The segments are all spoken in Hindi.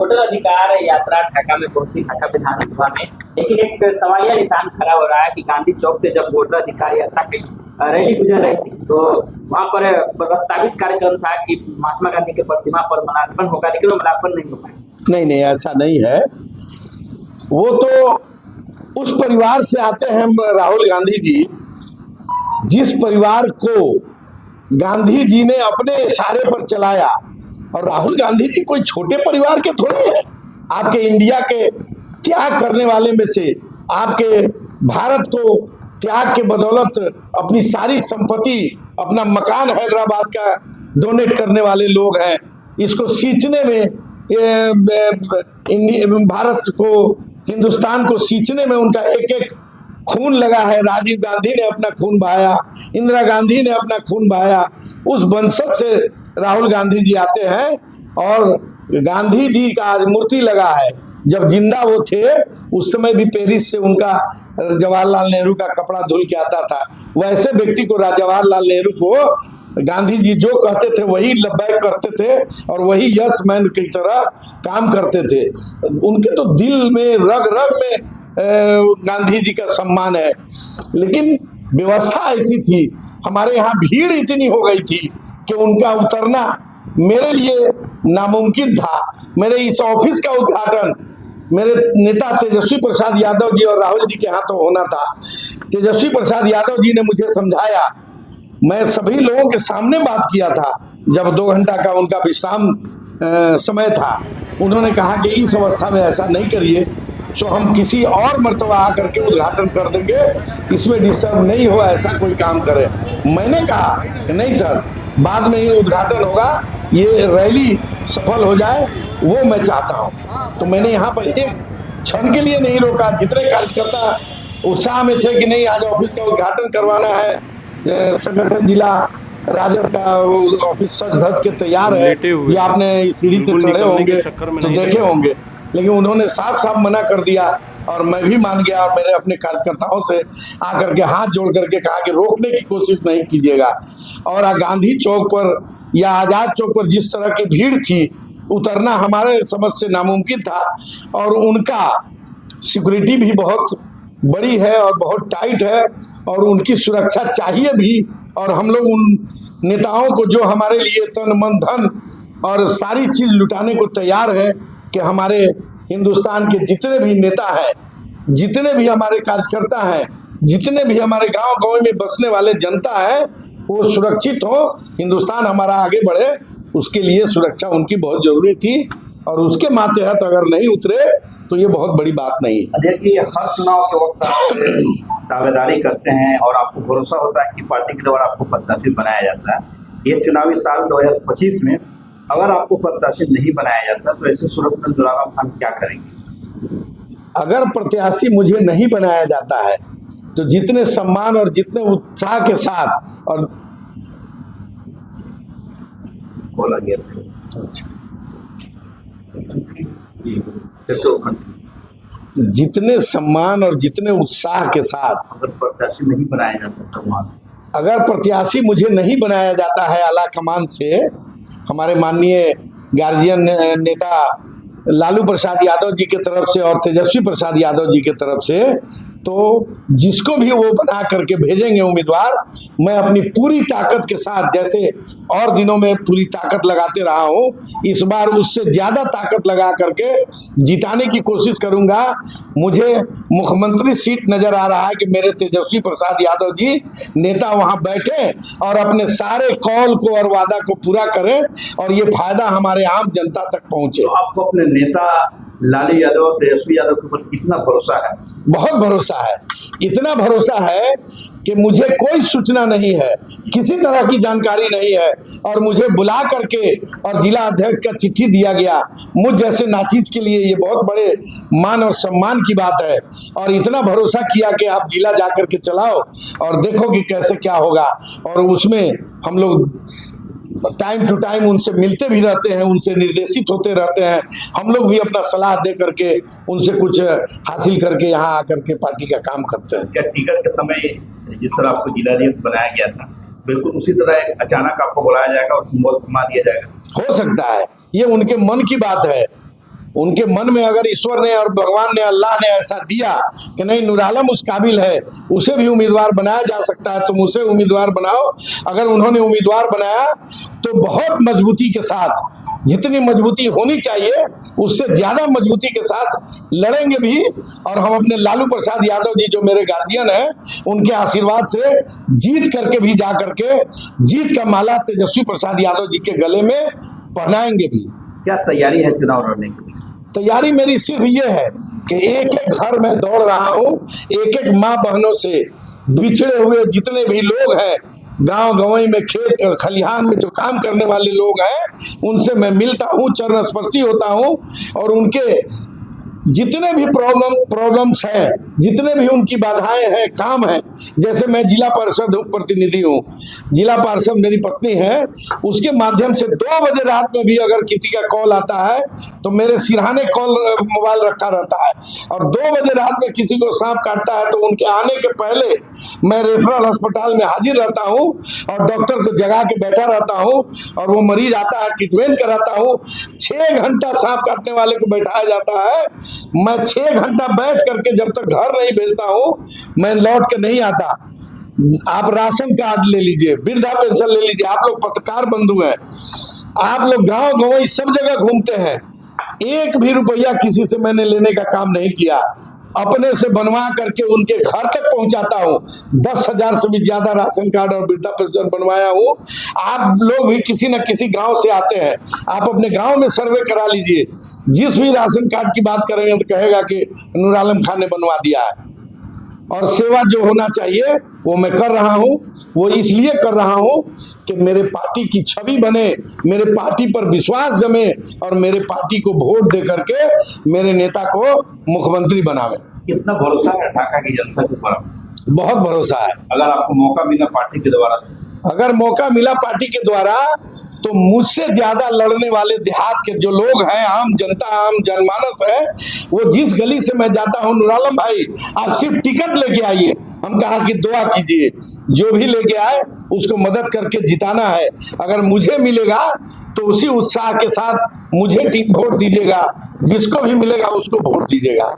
वोटर अधिकार यात्रा ढाका में पहुंची, ढाका विधानसभा में। लेकिन एक सवालिया निशान खड़ा हो रहा है कि गांधी चौक से जब वोटर अधिकार यात्रा की रैली गुजर रही थी तो वहां पर प्रस्तावित कार्यक्रम था कि महात्मा गांधी की प्रतिमा पर माल्यार्पण होगा, लेकिन वो माल्यार्पण नहीं हो पाया। नहीं नहीं, ऐसा नहीं है। वो तो उस परिवार से आते हैं राहुल गांधी जी, जिस परिवार को गांधी जी ने अपने इशारे पर चलाया। और राहुल गांधी जी कोई छोटे परिवार के थोड़े हैं। आपके इंडिया के त्याग करने वाले में से, आपके भारत को त्याग के बदौलत अपनी सारी संपत्ति, अपना मकान हैदराबाद का डोनेट करने वाले लोग हैं। इसको सींचने में भारत को, हिंदुस्तान को सींचने में उनका एक एक खून लगा है। राजीव गांधी ने अपना खून बहाया, इंदिरा गांधी ने अपना खून बहाया। उस वंशज से राहुल गांधी जी आते हैं। और गांधी जी का आज मूर्ति लगा है। जब जिंदा वो थे उस समय भी पेरिस से उनका जवाहरलाल नेहरू का कपड़ा धुल के आता था। वैसे व्यक्ति को, जवाहरलाल नेहरू को गांधी जी जो कहते थे वही लब्बैक करते थे और वही यस मैन की तरह काम करते थे। उनके तो दिल में, रग रग में गांधी जी का सम्मान है। लेकिन व्यवस्था ऐसी थी, हमारे यहाँ भीड़ इतनी हो गई थी कि उनका उतरना मेरे लिए नामुमकिन था। मेरे इस ऑफिस का उद्घाटन मेरे नेता तेजस्वी प्रसाद यादव जी और राहुल जी के हाथों होना था। तेजस्वी प्रसाद यादव जी ने मुझे समझाया, मैं सभी लोगों के सामने बात किया था जब 2 घंटा का उनका विश्राम समय था। उन्होंने कहा कि इस अवस्था में ऐसा नहीं करिए, तो हम किसी और मर्तबा आकर के उद्घाटन कर देंगे, इसमें डिस्टर्ब नहीं हो, ऐसा कोई काम करे। मैंने कहा कि नहीं सर, बाद में ही उद्घाटन होगा, ये रैली सफल हो जाए वो मैं चाहता हूँ। तो मैंने यहाँ पर एक क्षण के लिए नहीं रोका। जितने कार्यकर्ता उत्साह में थे कि नहीं आज ऑफिस का उद्घाटन करवाना है, संगठन जिला राजद का ऑफिस सज धज के तैयार है, ये आपने सीढ़ी से चढ़े होंगे तो देखे होंगे। लेकिन उन्होंने साफ साफ मना कर दिया और मैं भी मान गया और मेरे अपने कार्यकर्ताओं से आकर के हाथ जोड़ करके कहा कि रोकने की कोशिश नहीं कीजिएगा। और गांधी चौक पर या आजाद चौक पर जिस तरह की भीड़ थी, उतरना हमारे समझ से नामुमकिन था। और उनका सिक्योरिटी भी बहुत बड़ी है और बहुत टाइट है और उनकी सुरक्षा चाहिए भी। और हम लोग उन नेताओं को जो हमारे लिए तन मन धन और सारी चीज लुटाने को तैयार है, कि हमारे हिंदुस्तान के जितने भी नेता हैं, जितने भी हमारे कार्यकर्ता हैं, जितने भी हमारे गांव गांव में बसने वाले जनता है, वो सुरक्षित हो, हिंदुस्तान हमारा आगे बढ़े, उसके लिए सुरक्षा उनकी बहुत जरूरी थी। और उसके मातहत अगर नहीं उतरे तो ये बहुत बड़ी बात नहीं है। देखिए, हर चुनाव के वक्त आप दावेदारी करते हैं और आपको भरोसा होता है कि पार्टी के द्वारा आपको प्रत्याशी बनाया जाता है। ये चुनावी साल 2025 में अगर आपको प्रत्याशी नहीं बनाया जाता तो ऐसे सूरत में दुलाराम खान क्या करेंगे? अगर प्रत्याशी मुझे नहीं बनाया जाता है तो जितने सम्मान और जितने उत्साह के साथ और बोला गया जितने सम्मान और जितने उत्साह के साथ अगर प्रत्याशी नहीं बनाया जाता तो अगर प्रत्याशी मुझे नहीं बनाया जाता है आला कमान से, हमारे माननीय गार्जियन नेता लालू प्रसाद यादव जी के तरफ से और तेजस्वी प्रसाद यादव जी के तरफ से, तो जिसको भी वो बना करके भेजेंगे उम्मीदवार, मैं अपनी पूरी ताकत के साथ, जैसे और दिनों में पूरी ताकत लगाते रहा हूँ, इस बार उससे ज़्यादा ताकत लगा करके जिताने की कोशिश करूँगा। मुझे मुख्यमंत्री सीट नज़र आ रहा है कि मेरे तेजस्वी प्रसाद यादव जी नेता वहाँ बैठे और अपने सारे कौल को और वादा को पूरा करें और ये फायदा हमारे आम जनता तक पहुँचे। तो आपको अपने नेता लालू यादव और तेजस्वी यादव के ऊपर कितना भरोसा है? बहुत भरोसा है। इतना भरोसा है कि मुझे कोई सूचना नहीं है, किसी तरह की जानकारी नहीं है और मुझे बुला करके और जिला अध्यक्ष का चिट्ठी दिया गया। मुझ जैसे नाचीज के लिए ये बहुत बड़े मान और सम्मान की बात है। और इतना भरोसा किया कि आप जिला जा करके चलाओ और देखो कि कैसे क्या होगा। और उसमें हम लोग टाइम टू टाइम उनसे मिलते भी रहते हैं, उनसे निर्देशित होते रहते हैं। हम लोग भी अपना सलाह दे करके उनसे कुछ हासिल करके यहाँ आकर के पार्टी का काम करते हैं। क्या टिकट के समय जिस तरह आपको जिलाध्यक्ष बनाया गया था, बिल्कुल उसी तरह अचानक आपको बुलाया जाएगा और सिंबल घुमा दिया जाएगा? हो सकता है, ये उनके मन की बात है। उनके मन में अगर ईश्वर ने और भगवान ने, अल्लाह ने ऐसा दिया कि नहीं नूर आलम उस काबिल है, उसे भी उम्मीदवार बनाया जा सकता है, तुम उसे उम्मीदवार बनाओ। अगर उन्होंने उम्मीदवार बनाया तो बहुत मजबूती के साथ, जितनी मजबूती होनी चाहिए उससे ज्यादा मजबूती के साथ लड़ेंगे भी। और हम अपने लालू प्रसाद यादव जी जो मेरे गार्जियन हैं, उनके आशीर्वाद से जीत करके भी जा करके जीत का माला तेजस्वी प्रसाद यादव जी के गले में पहनाएंगे भी। क्या तैयारी है चुनाव लड़ने की? तैयारी मेरी सिर्फ ये है कि एक एक घर में दौड़ रहा हूँ, एक एक माँ बहनों से, बिछड़े हुए जितने भी लोग हैं, गांव गंवई में, खेत खलिहान में जो काम करने वाले लोग हैं, उनसे मैं मिलता हूँ, चरण स्पर्शी होता हूँ और उनके जितने भी प्रॉब्लम्स हैं, जितने भी उनकी बाधाएं हैं, काम है। जैसे मैं जिला परिषद प्रतिनिधि हूँ, जिला पार्षद मेरी पत्नी है, उसके माध्यम से 2 बजे रात में भी अगर किसी का कॉल आता है तो मेरे सिरहाने कॉल मोबाइल रखा रहता है, और 2 बजे रात में किसी को सांप काटता है तो उनके आने के पहले मैं रेफरल अस्पताल में हाजिर रहता हूँ और डॉक्टर को जगा के बैठा रहता हूँ और वो मरीज आता है, ट्रीटमेंट कराता हूँ। 6 घंटा सांप काटने वाले को बैठाया जाता है, मैं 6 घंटा बैठ करके जब तक घर नहीं भेजता हूँ मैं लौट के नहीं आता। आप राशन कार्ड ले लीजिए, वृद्धा पेंशन ले लीजिए, आप लोग पत्रकार बंधु हैं, आप लोग गांव गंवई सब जगह घूमते हैं, एक भी रुपया किसी से मैंने लेने का काम नहीं किया, अपने से बनवा करके उनके घर तक पहुंचाता हूँ। 10,000 से भी ज्यादा राशन कार्ड और वृद्धा पेंशन बनवाया हूँ। आप लोग भी किसी न किसी गांव से आते हैं, आप अपने गांव में सर्वे करा लीजिए, जिस भी राशन कार्ड की बात करेंगे तो कहेगा कि नूर आलम खान ने बनवा दिया है। और सेवा जो होना चाहिए वो मैं कर रहा हूँ, वो इसलिए कर रहा हूँ कि मेरे पार्टी की छवि बने, मेरे पार्टी पर विश्वास जमे और मेरे पार्टी को वोट दे करके मेरे नेता को मुख्यमंत्री बनावे। कितना भरोसा है ढाका की जनता के ऊपर? बहुत भरोसा है। अगर आपको मौका मिला पार्टी के द्वारा, अगर मौका मिला पार्टी के द्वारा तो मुझसे ज्यादा लड़ने वाले देहात के जो लोग हैं, आम जनता, आम जनमानस है, वो जिस गली से मैं जाता हूँ, नूर आलम भाई आप सिर्फ टिकट लेके आइए, हम कहा कि दुआ कीजिए, जो भी लेके आए उसको मदद करके जिताना है। अगर मुझे मिलेगा तो उसी उत्साह के साथ मुझे वोट दीजिएगा, जिसको भी मिलेगा उसको वोट दीजिएगा,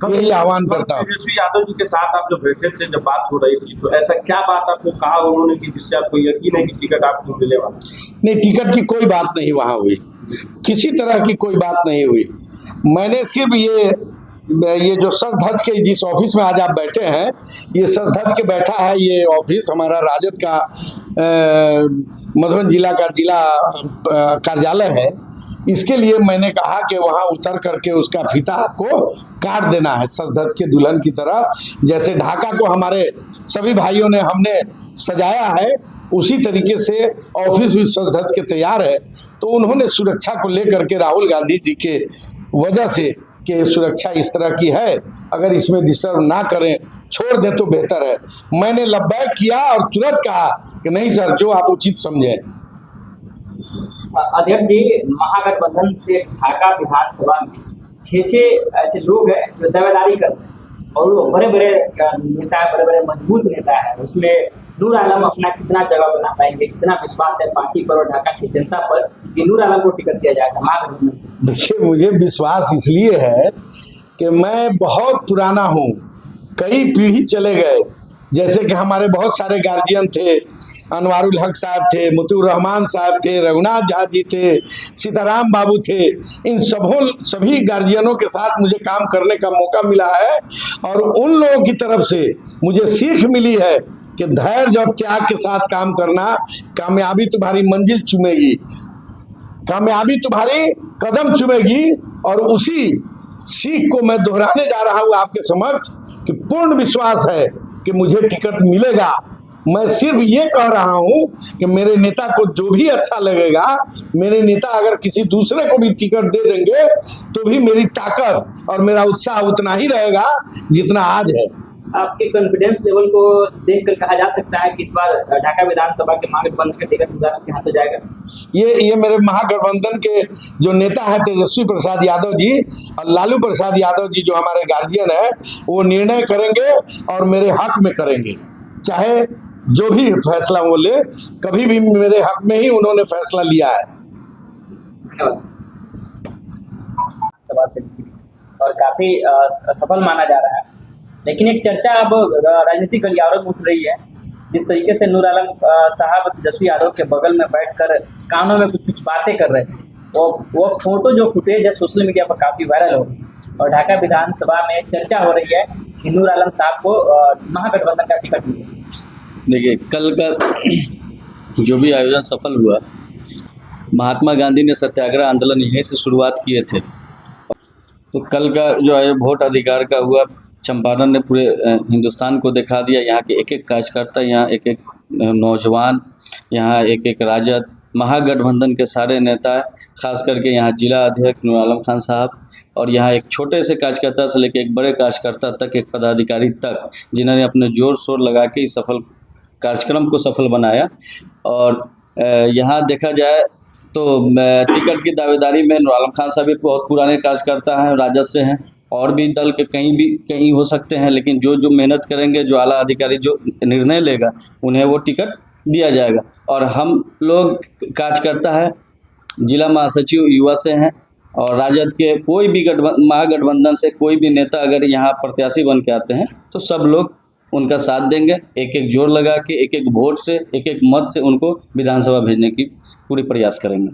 यही आह्वान करता हूँ। तेजस्वी यादव जी के साथ आप जो बैठे थे, जब बात हो रही थी, तो ऐसा क्या बात आपको कहा उन्होंने कि जिससे आपको यकीन है कि टिकट आपको मिलेगा? नहीं, टिकट की कोई बात नहीं वहां हुई, किसी तरह की कोई बात नहीं हुई। मैंने सिर्फ ये जो सच धज के जिस ऑफिस में आज आप बैठे हैं, ये सच धज के बैठा है, ये ऑफिस हमारा राजद का मधुबन जिला का जिला कार्यालय है। इसके लिए मैंने कहा कि वहां उतर करके उसका फीता आपको काट देना है, सच धज के दुल्हन की तरह। जैसे ढाका को हमारे सभी भाइयों ने हमने सजाया है, उसी तरीके से ऑफिस भी सज धज के तैयार है। तो उन्होंने सुरक्षा को लेकर के राहुल गांधी जी के वजह से कि सुरक्षा इस तरह की है, अगर इसमें डिस्टर्ब ना करें, छोड़ दें तो बेहतर है। मैंने लब्बैक किया और तुरंत कहा कि नहीं सर, जो आप उचित समझें। अध्यक्ष जी, महागठबंधन से ढाका विधानसभा में 6 ऐसे लोग हैं जो दावेदारी करते हैं और वो बड़े बड़े नेता है, बड़े बड़े मजबूत नेता है, उसमें नूर आलम अपना कितना जगह बना पाएंगे, कितना विश्वास है पार्टी पर और ढाका की जनता पर कि नूर आलम को टिकट दिया जाएगा महागठबंधन से? देखिए, मुझे विश्वास इसलिए है कि मैं बहुत पुराना हूँ, कई पीढ़ी चले गए। जैसे कि हमारे बहुत सारे गार्जियन थे, अनवारुल हक साहब थे, मुतीउर रहमान साहब थे, रघुनाथ झा जी थे, सीताराम बाबू थे। इन सभी गार्जियनों के साथ मुझे काम करने का मौका मिला है और उन लोगों की तरफ से मुझे सीख मिली है कि धैर्य और त्याग के साथ काम करना, कामयाबी तुम्हारी मंजिल चूमेगी, कामयाबी तुम्हारी कदम चूमेगी। और उसी सीख को मैं दोहराने जा रहा हूँ आपके समक्ष कि पूर्ण विश्वास है कि मुझे टिकट मिलेगा। मैं सिर्फ ये कह रहा हूं कि मेरे नेता को जो भी अच्छा लगेगा, मेरे नेता अगर किसी दूसरे को भी टिकट दे देंगे तो भी मेरी ताकत और मेरा उत्साह उतना ही रहेगा जितना आज है। आपके कॉन्फिडेंस लेवल को देखकर कहा जा सकता है कि इस बार ढाका विधानसभा के महागठबंधन का टिकट नूर आलम के हाथ जाएगा? ये मेरे महागठबंधन के जो नेता है तेजस्वी प्रसाद यादव जी और लालू प्रसाद यादव जी जो हमारे गार्जियन है, वो निर्णय करेंगे और मेरे हक में करेंगे, चाहे जो भी फैसला वो ले। कभी भी मेरे हक में ही उन्होंने फैसला लिया है। धन्यवाद। शुरुआत से लिखी थी और काफी सफल माना जा रहा है। लेकिन एक चर्चा अब राजनीतिक गलियारों में उठ रही है, जिस तरीके से नूर आलम साहब तेजस्वी यादव के बगल में बैठकर कानों में कुछ कुछ बातें कर रहे थे, वो फोटो जो फुटेज है सोशल मीडिया पर काफी वायरल हो गई और ढाका विधानसभा में चर्चा हो रही है कि नूर आलम साहब को महागठबंधन का टिकट मिले। देखिए, कल का जो भी आयोजन सफल हुआ, महात्मा गांधी ने सत्याग्रह आंदोलन यहीं से शुरुआत किए थे। तो कल का जो है वोट अधिकार का हुआ, चंपारण ने पूरे हिंदुस्तान को दिखा दिया। यहाँ के एक एक कार्यकर्ता, यहाँ एक एक नौजवान, यहाँ एक एक राजद, महागठबंधन के सारे नेता, खास करके यहाँ जिला अध्यक्ष नूर आलम खान साहब, और यहाँ एक छोटे से कार्यकर्ता से लेकर एक बड़े कार्यकर्ता तक, एक पदाधिकारी तक, जिन्होंने अपने जोर शोर लगा के इस सफल कार्यक्रम को सफल बनाया। और यहाँ देखा जाए तो टिकट की दावेदारी में नूर आलम खान साहब भी बहुत पुराने कार्यकर्ता हैं, राजद से हैं, और भी दल के कहीं हो सकते हैं, लेकिन जो मेहनत करेंगे, जो आला अधिकारी जो निर्णय लेगा, उन्हें वो टिकट दिया जाएगा। और हम लोग कार्यकर्ता है, जिला महासचिव युवा से हैं, और राजद के कोई भी महागठबंधन से कोई भी नेता अगर यहाँ प्रत्याशी बन के आते हैं तो सब लोग उनका साथ देंगे। एक एक जोर लगा के, एक एक वोट से, एक एक मत से उनको विधानसभा भेजने की पूरी प्रयास करेंगे।